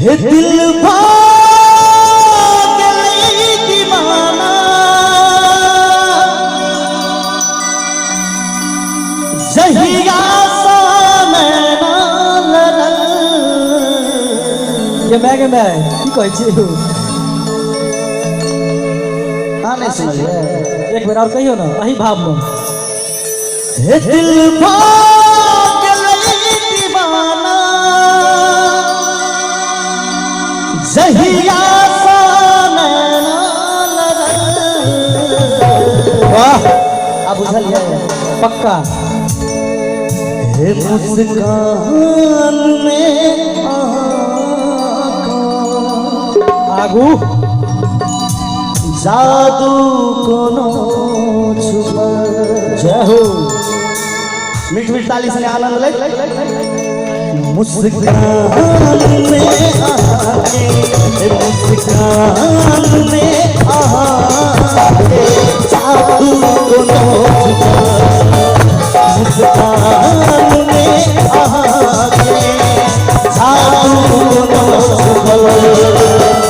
दिल भाग दीवाना जहिया सा ये मैं की कह नहीं सुनिए एक बार और कहियो ना अही भाव में दिल भाग दीवाना जहिया सा वाह अब बुझलिए पक्का मुस्कान में आगू जादू कोनो छुपा जय हो मीठ मीठ ताली से आनंद ले मुस्कान में आके मुस्कान में आके जादू कोनो छुपा मुस्कान में आके जादू कोनो छुपा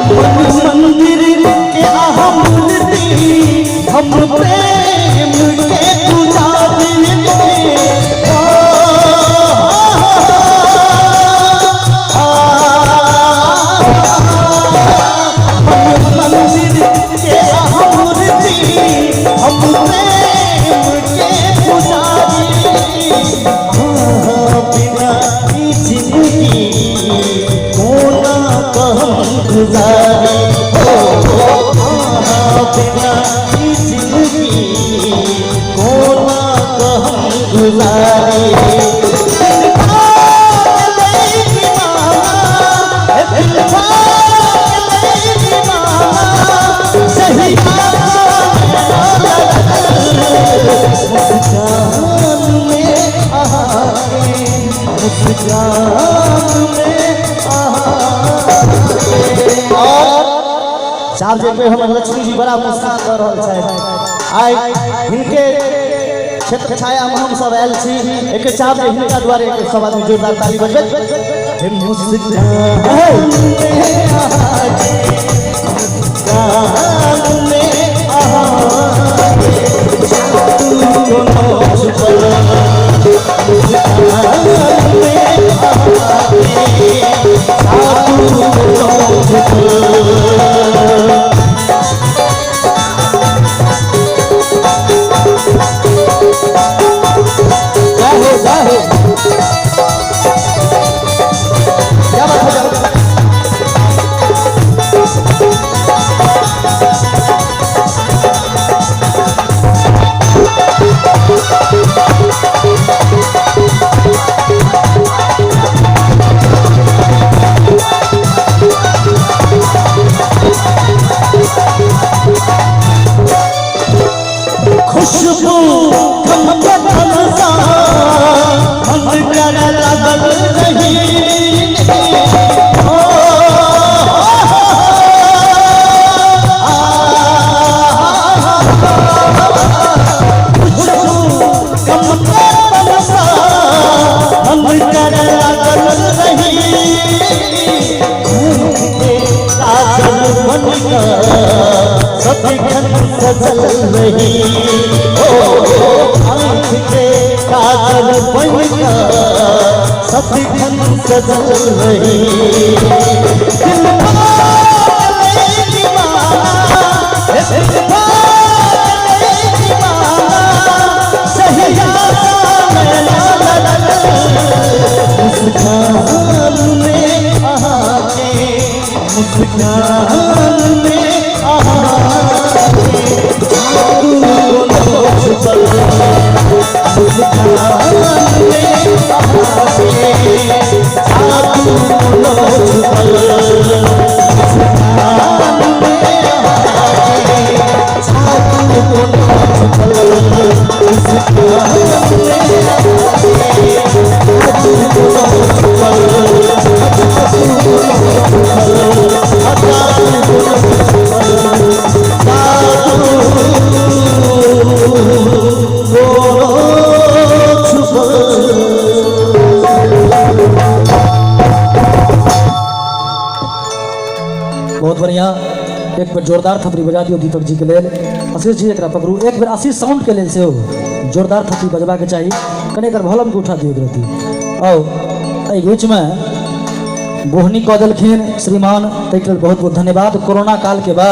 मंदिर के हम प्रेम के पुजारी मंदिर के हम प्रेम के पुजारी बिना जिंदगी कोना कहम गुजारी बिना जिंदगी कोना कहम गुजारी साहब जे पे हम लक्ष्मी जी बड़ा मुस्कान कर रहल छै आइ हिनके क्षेत्र छाया में हम सब आयल छी एक चाप जे हिनका द्वारे एक सब आदमी जोरदार ताली बजबे हे मुस्कान में आके जादू कोनो छुपल मुस्कान में आके जादू कोनो छुपल खुशबू सजल रही के काजल बनकर सदिखन सजल रही दिल भाले दीवाना दिल भाले दीवाना सहिया में मुस्कान में आके मुस्कान में आके छुपल मुस्कान में बहुत बढ़िया। एक बेर जोरदार थपड़ी बजा दियो दीपक जी के लेल। आशीष जी एक पकड़ू, एक बेर आशीष साउंड के लेल से जोरदार थपड़ी बजबा के चाहिए। कने कर वॉल्यूम के उठा दियो रहती। और एहि बीच में बोहनी कऽ देलखिन श्रीमान, ताहि के लेल बहुत बहुत धन्यवाद। कोरोना काल के बाद